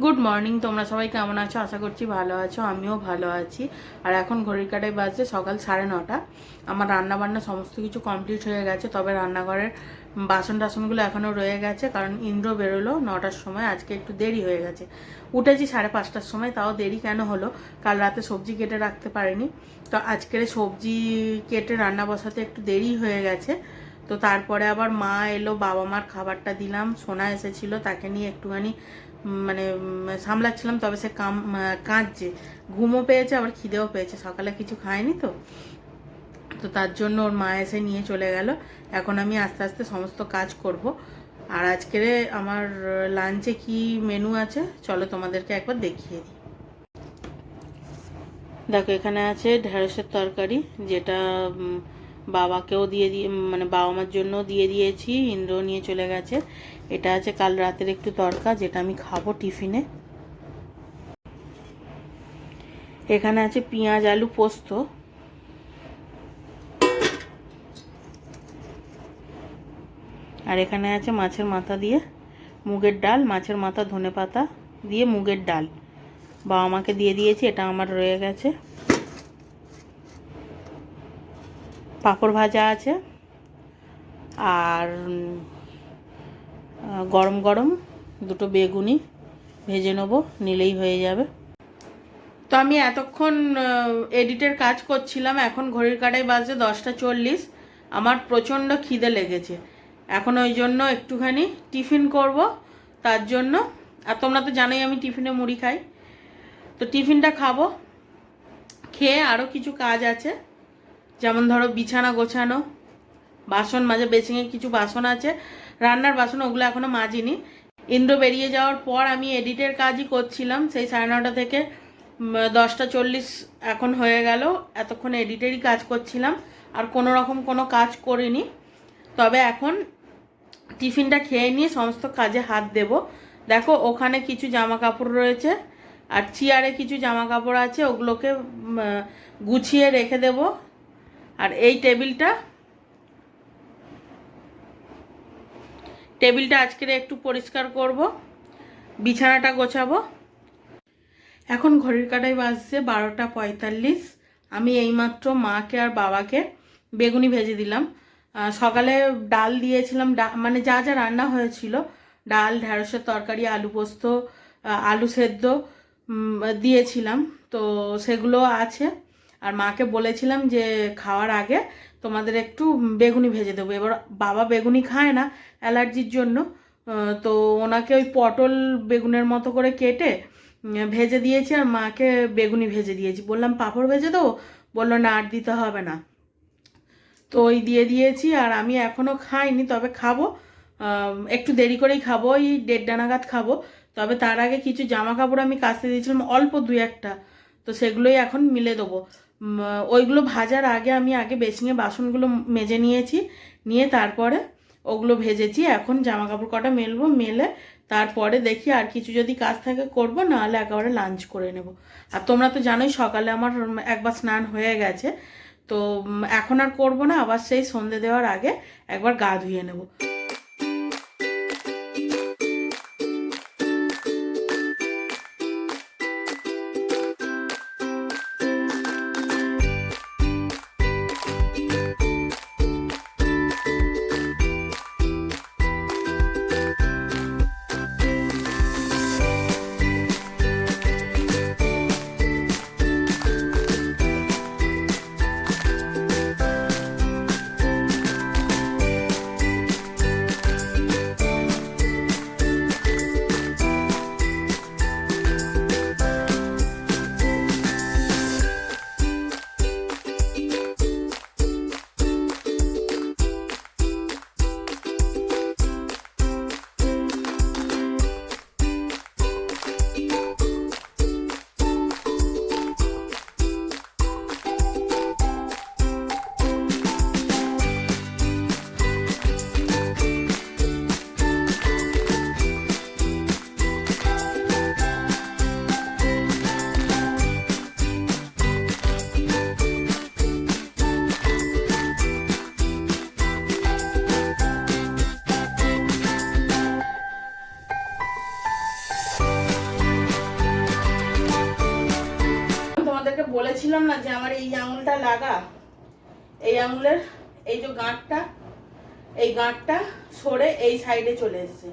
Good morning. তোমরা সবাই কেমন আছো? আশা করছি ভালো আছো, আমিও ভালো আছি। আর এখন ঘড়ির কাঁটায় বাজছে সকাল 9:30। আমার রান্না বান্না সমস্ত কিছু কমপ্লিট হয়ে গেছে, তবে রান্নাঘরের বাসন টাসনগুলো এখনও রয়ে গেছে, কারণ ইন্দ্র বেরোলো 9টার সময়। আজকে একটু দেরি হয়ে গেছে, উঠেছি 5:30টার সময়। তাও দেরি কেন হলো, কাল রাতে সবজি কেটে রাখতে পারিনি, তো আজকের সবজি কেটে রান্না বসাতে একটু দেরি হয়ে গেছে। তো তারপরে আবার মা এলো, বাবা মার খাবারটা দিলাম, সোনা এসেছিল, তাকে নিয়ে একটুখানি মানে সামলাচ্ছিলাম। তবে সে কাঁদছে, ঘুমও পেয়েছে আবার খিদেও পেয়েছে, সকালে কিছু খায়নি তো তো তার জন্য ওর মা এসে নিয়ে চলে গেল। এখন আমি আস্তে আস্তে সমস্ত কাজ করব। আর আজকের আমার লাঞ্চে কি মেনু আছে চলো তোমাদেরকে একবার দেখিয়ে দিই। দেখো, এখানে আছে ঢেঁড়সের তরকারি, যেটা বাবাকেও মানে বাবা মার জন্য দিয়ে দিয়েছি, ইন্দ্র নিয়ে চলে গেছে। এটা আছে কাল রাতের একটু তরকা, যেটা আমি খাবো টিফিনে। এখানে আছে পেঁয়াজ আলু পোস্ত। আর এখানে আছে মাছের মাথা দিয়ে মুগের ডাল, মাছের মাথা ধনে পাতা দিয়ে মুগের ডাল, বাবা মাকে দিয়ে দিয়েছি, এটা আমার রয়ে গেছে। পাঁপড় ভাজা আছে, আর গরম গরম দুটো বেগুনি ভেজে নেবো, নিলেই হয়ে যাবে। তো আমি এতক্ষণ এডিটের কাজ করছিলাম, এখন ঘড়ির কাঁটায় বাজে 10:40। আমার প্রচণ্ড খিদে লেগেছে এখন, ওই জন্য একটুখানি টিফিন করব তার জন্য। আর তোমরা তো জানোই আমি টিফিনে মুড়ি খাই, তো টিফিনটা খাবো। খেয়ে আরও কিছু কাজ আছে, যেমন ধরো বিছানা গোছানো, বাসন মাজা, বেসিংয়ে কিছু বাসন আছে, রান্নার বাসন, ওগুলো এখনও মাজিনি। ইন্দ্র বেরিয়ে যাওয়ার পর আমি এডিটের কাজই করছিলাম, সেই 9:30 থেকে 10:40 এখন হয়ে গেল। এতক্ষণ এডিটেরই কাজ করছিলাম, আর কোনো রকম কোনো কাজ করিনি। তবে এখন টিফিনটা খেয়ে নিয়ে সমস্ত কাজে হাত দেব। দেখো, ওখানে কিছু জামা কাপড় রয়েছে, আর চেয়ারে কিছু জামা কাপড় আছে, ওগুলোকে গুছিয়ে রেখে দেব। আর এই টেবিলটা আজকের একটু পরিষ্কার করব, বিছানাটা গোছাবো। এখন ঘড়ির কাঁটায় বাজছে 12:45। আমি এইমাত্র মাকে আর বাবাকে বেগুনি ভেজে দিলাম। সকালে ডাল দিয়েছিলাম, মানে যা যা রান্না হয়েছিল, ডাল, ঢেঁড়সের তরকারি, আলু পোস্ত, আলু সেদ্ধ দিয়েছিলাম, তো সেগুলো আছে। আর মাকে বলেছিলাম যে খাওয়ার আগে তোমাদের একটু বেগুনি ভেজে দেবো। এবার বাবা বেগুনি খায় না অ্যালার্জির জন্য, তো ওনাকে ওই পটল বেগুনের মতো করে কেটে ভেজে দিয়েছি, আর মাকে বেগুনি ভেজে দিয়েছি। বললাম পাঁপড় ভেজে দেবো, বললো না, আর দিতে হবে না। তো ওই দিয়ে দিয়েছি। আর আমি এখনও খাইনি, তবে খাবো, একটু দেরি করেই খাবো, ওই 1:30 নাগাদ খাবো। তবে তার আগে কিছু জামা কাপড় আমি কাচতে দিয়েছিলাম, অল্প 2-1টা, তো সেগুলোই এখন মিলে দেবো। ওইগুলো ভাজার আগে আমি বেসিংয়ে বাসনগুলো মেজে নিয়েছি, নিয়ে তারপরে ওগুলো ভেজেছি। এখন জামা কাপড় কটা মেলবো, মেলে তারপরে দেখি আর কিছু যদি কাজ থাকে করবো, নাহলে একেবারে লাঞ্চ করে নেব। আর তোমরা তো জানোই সকালে আমার একবার স্নান হয়ে গেছে, তো এখন আর করবো না, আবার সেই সন্ধে দেওয়ার আগে একবার গা ধুয়ে নেব। তোমাদেরকে বলেছিলাম না যে আমার এই আঙুলটা লাগা, এই আঙুলের এই যে গাঁটটা, এই গাঁটটা সরে এই সাইডে চলে এসছে,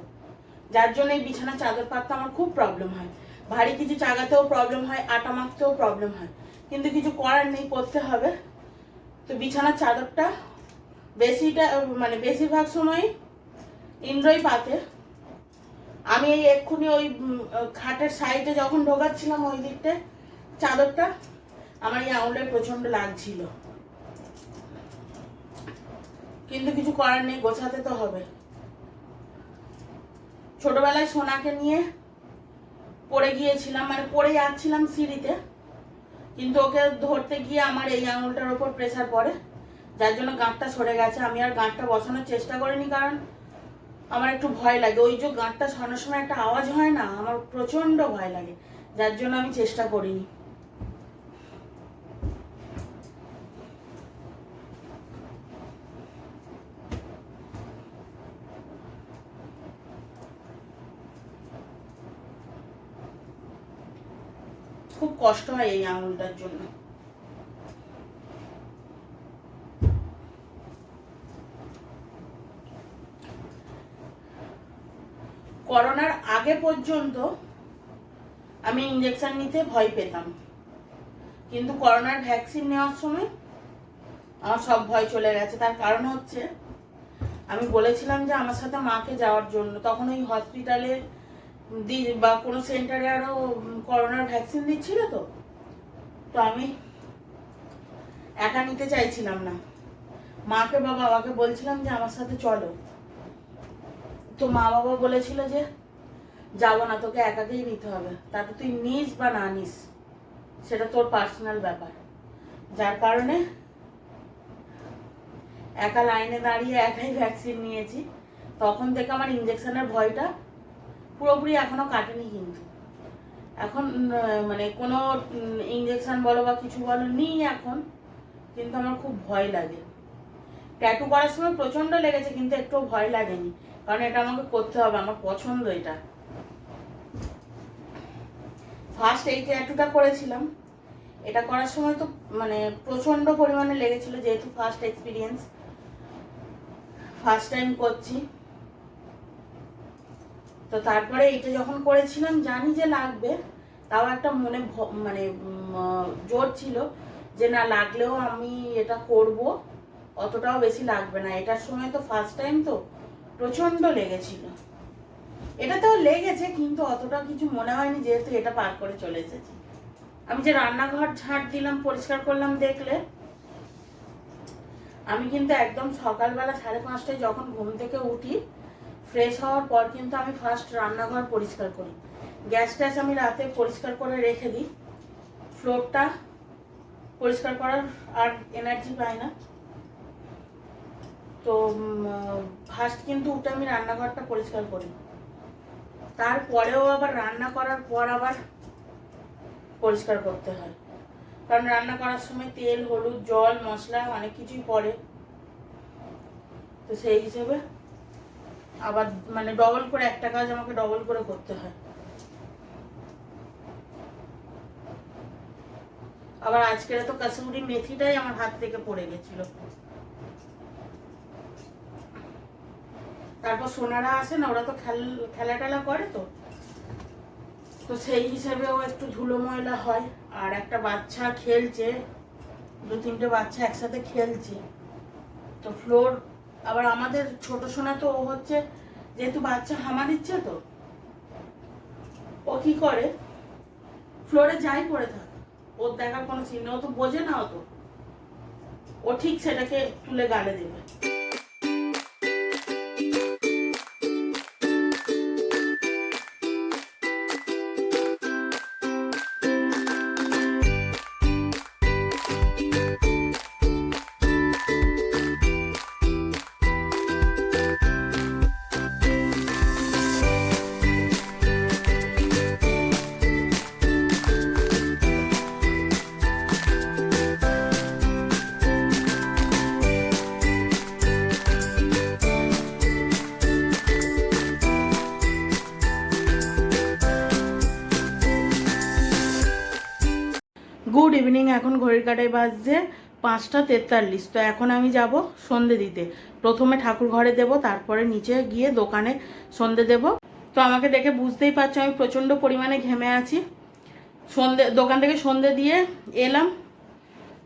যার জন্য এই বিছানা চাদর পাততে আমার খুব প্রবলেম হয়। ভারী কিছু চাগাতেও প্রবলেম হয়, আটা মাখতেও প্রবলেম হয়, কিন্তু কিছু করার নেই, করতে হবে। তো বিছানার চাদরটা বেশিরভাগ সময় ইন্দ্রই পাতে। আমি এই এক্ষুনি ওই খাটের সাইডে যখন ঢোকাচ্ছিলাম ওই দিকটা চাদরটা, আমার এই আঙুলের প্রচন্ড লাগছিল, কিন্তু কিছু করার নেই, গোছাতে তো হবে। ছোটবেলায় সোনাকে নিয়ে পড়ে গিয়েছিলাম, পড়ে যাচ্ছিলাম সিঁড়িতে, কিন্তু ওকে ধরতে গিয়ে আমার এই আঙুলটার ওপর প্রেসার পড়ে, যার জন্য গাঁটটা সরে গেছে। আমি আর গাঁটটা বসানোর চেষ্টা করিনি, কারণ আমার একটু ভয় লাগে। ওই যে গাঁটটা সরানোর সময় একটা আওয়াজ হয় না, আমার প্রচন্ড ভয় লাগে, যার জন্য আমি চেষ্টা করিনি। খুব কষ্ট হয় এই আঙুলটার জন্য। করোনার আগে পর্যন্ত আমি ইঞ্জেকশন নিতে ভয় পেতাম, কিন্তু করোনার ভ্যাকসিন নেওয়ার সময় আমার সব ভয় চলে গেছে। তার কারণ হচ্ছে, আমি বলেছিলাম যে আমার সাথে মাকে যাওয়ার জন্য, তখন ওই হসপিটালে বা কোনো সেন্টারে আরো করোনার ভ্যাকসিন দিচ্ছিল, তো আমি একা নিতে চাইছিলাম না, মাকে বা বাবাকে বলছিলাম যে আমার সাথে চলো। তো মা বাবা বলেছিল যে যাবো না, তোকে একাকেই নিতে হবে, তারপর তুই নিস বা না নিস সেটা তোর পার্সোনাল ব্যাপার। যার কারণে একা লাইনে দাঁড়িয়ে একাই ভ্যাকসিন নিয়েছি। তখন থেকে আমার ইঞ্জেকশনের ভয়টা পুরোপুরি এখনো কাটেনি, কিন্তু এখন কোনো ইঞ্জেকশন বলো বা কিছু বলো নিই এখন, কিন্তু আমার খুব ভয় লাগে। ট্যাটু করার সময় প্রচন্ড লেগেছে, কিন্তু একটু ভয় লাগেনি, কারণ এটা আমাকে করতে হবে, আমার পছন্দ এটা। ফার্স্ট এই ট্যাটুটা করেছিলাম, এটা করার সময় তো প্রচন্ড পরিমাণে লেগেছিল, যেহেতু ফার্স্ট এক্সপিরিয়েন্স, ফার্স্ট টাইম করছি। তো তারপরে এটা যখন করেছিলাম জানি যে লাগবে, তাও একটা মনে জোর ছিল যে না লাগলেও আমি এটা করব, অতটাও বেশি লাগবে না। এটার সময় তো ফার্স্ট টাইম, তো প্রচন্ড লেগেছিল। এটাতেও লেগেছে, কিন্তু অতটা কিছু মনে হয়নি, যেহেতু এটা পার করে চলে এসেছি। আমি যে রান্নাঘর ঝাড় দিলাম, পরিষ্কার করলাম, দেখলে আমি কিন্তু একদম সকালবেলা 5:30টায় যখন ঘুম থেকে উঠি, ফ্রেশ হওয়ার পর কিন্তু আমি ফার্স্ট রান্নাঘর পরিষ্কার করি। গ্যাস ট্যাস আমি রাতে পরিষ্কার করে রেখে দিই, ফ্লোরটা পরিষ্কার করার আর এনার্জি পাই না। তো ফার্স্ট কিন্তু উঠে আমি রান্নাঘরটা পরিষ্কার করি, তারপরেও আবার রান্না করার পর আবার পরিষ্কার করতে হয়, কারণ রান্না করার সময় তেল, হলুদ, জল, মশলা অনেক কিছুই পড়ে। তো সেই হিসেবে আবার ডবল করে একটা কাজ আমাকে ডবল করে করতে হয়। আবার আজকের তো কাসুরি মেথিটাই আমার হাত থেকে পড়ে গেছিল। তারপর সোনারা আসে না, ওরা তো খেলা টেলা করে, তো সেই হিসেবেও একটু ধুলো ময়লা হয়। আর একটা বাচ্চা খেলছে, 2-3টে বাচ্চা একসাথে খেলছে, তো ফ্লোর আবার আমাদের ছোট সোনা, তো ও হচ্ছে যেহেতু বাচ্চা হামা দিচ্ছে, তো ও কি করে ফ্লোরে যাই পড়ে থাকে, ওর দেখার কোনো চিহ্ন, ও তো বোঝে না, ও ঠিক সেটাকে তুলে গালে দেবে। Good evening. এখন ঘড়ির কাঁটায় বাজছে 5:43। তো এখন আমি যাব সন্ধে দিতে। প্রথমে ঠাকুর ঘরে দেব, তারপরে নিচে গিয়ে দোকানে সন্ধে দেব। তো আমাকে দেখে বুঝতেই পারছো আমি প্রচণ্ড পরিমাণে ঘেমে আছি। দোকান থেকে সন্ধে দিয়ে এলাম,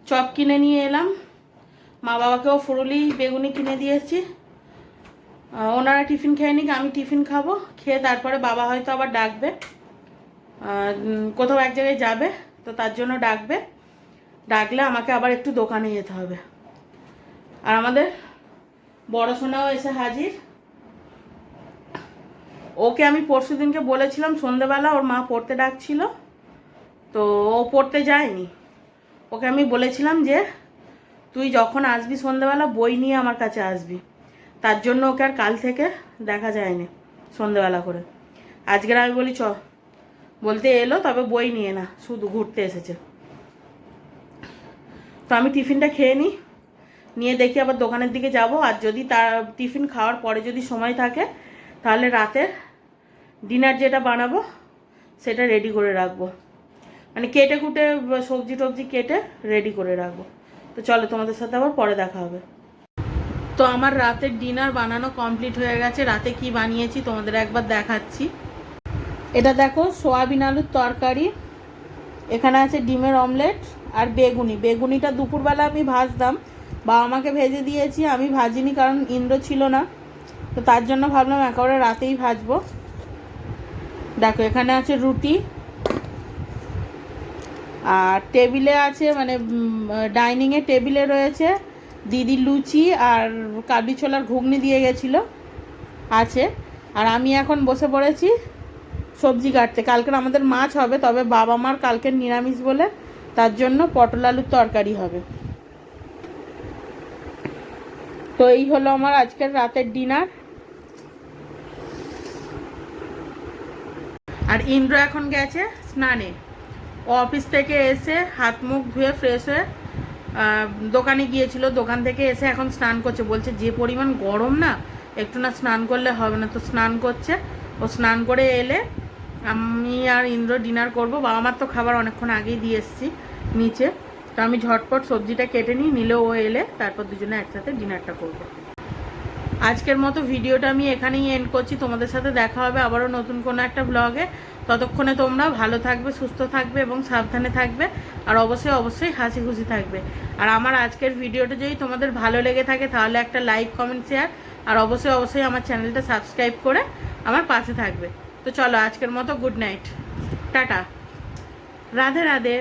চপ কিনে নিয়ে এলাম, মা বাবাকেও ফুরুলি বেগুনি কিনে দিয়েছি। ওনারা টিফিন খেয়ে নিক, আমি টিফিন খাবো, খেয়ে তারপরে বাবা হয়তো আবার ডাকবে, কোথাও এক জায়গায় যাবে, তো তার জন্য ডাকলে আমাকে আবার একটু দোকানে যেতে হবে। আর আমাদের বড় সোনাও এসে হাজির। ওকে আমি পরশু দিনকে বলেছিলাম সন্ধেবেলা ওর মা পড়তে ডাকছিল, তো ও পড়তে যায়নি। ওকে আমি বলেছিলাম যে তুই যখন আসবি সন্ধেবেলা বই নিয়ে আমার কাছে আসবি, তার জন্য ওকে আর কাল থেকে দেখা যায়নি সন্ধেবেলা করে। আজকের আমি বলি বলতে এলো, তবে বই নিয়ে না, শুধু ঘুরতে এসেছে। তো আমি টিফিনটা খেয়ে নিয়ে দেখি আবার দোকানের দিকে যাব। আর যদি তার টিফিন খাওয়ার পরে যদি সময় থাকে তাহলে রাতের ডিনার যেটা বানাবো সেটা রেডি করে রাখবো, মানে কেটে কুটে সবজি টবজি কেটে রেডি করে রাখবো। তো চলো তোমাদের সাথে আবার পরে দেখা হবে। তো আমার রাতের ডিনার বানানো কমপ্লিট হয়ে গেছে। রাতে কি বানিয়েছি তোমাদের একবার দেখাচ্ছি। এটা দেখো, সোয়াবিন আলুর তরকারি, এখানে আছে ডিমের অমলেট আর বেগুনিটা দুপুরবেলা আমি ভাজতাম, বাবা আমাকে ভেজে দিয়েছি, আমি ভাজিনি কারণ ইন্দ্র ছিল না, তো তার জন্য ভাবলাম একেবারে রাতেই ভাজবো। দেখো এখানে আছে রুটি, আর টেবিলে আছে, মানে ডাইনিংয়ে টেবিলে রয়েছে দিদি লুচি আর কাবলি ছোলার ঘুগনি দিয়ে গেছিলো আছে। আর আমি এখন বসে পড়েছি সবজি কাটতে। কালকের আমাদের মাছ হবে, তবে বাবা মার কালকের নিরামিষ বলে তার জন্য পটল আলুর তরকারি হবে। তো এই হলো আমার আজকের রাতের ডিনার। আর ইন্দ্র এখন গেছে স্নানে। ও অফিস থেকে এসে হাত মুখ ধুয়ে ফ্রেশ হয়ে দোকানে গিয়েছিল, দোকান থেকে এসে এখন স্নান করছে। বলছে যে পরিমাণ গরম না, একটু না স্নান করলে হবে না, তো স্নান করছে। ও স্নান করে এলে আমি আর ইন্দ্র ডিনার করব। বাবা মার তো খাবার অনেকক্ষণ আগেই দিয়ে এসেছি নিচে, তো আমি ঝটপট সবজিটা কেটে নিলে ও এলে তারপর দুজনে একসাথে ডিনারটা করব। আজকের মতো ভিডিওটা আমি এখানেই এন্ড করছি। তোমাদের সাথে দেখা হবে আবারও নতুন কোনো একটা ব্লগে। ততক্ষণে তোমরা ভালো থাকবে, সুস্থ থাকবে এবং সাবধানে থাকবে, আর অবশ্যই হাসি খুশি থাকবে। আর আমার আজকের ভিডিওটা যদি তোমাদের ভালো লেগে থাকে তাহলে একটা লাইক, কমেন্ট, শেয়ার, আর অবশ্যই আমার চ্যানেলটা সাবস্ক্রাইব করে আমার পাশে থাকবে। তো চলো আজকের মতো good night, tata, Radhe Radhe.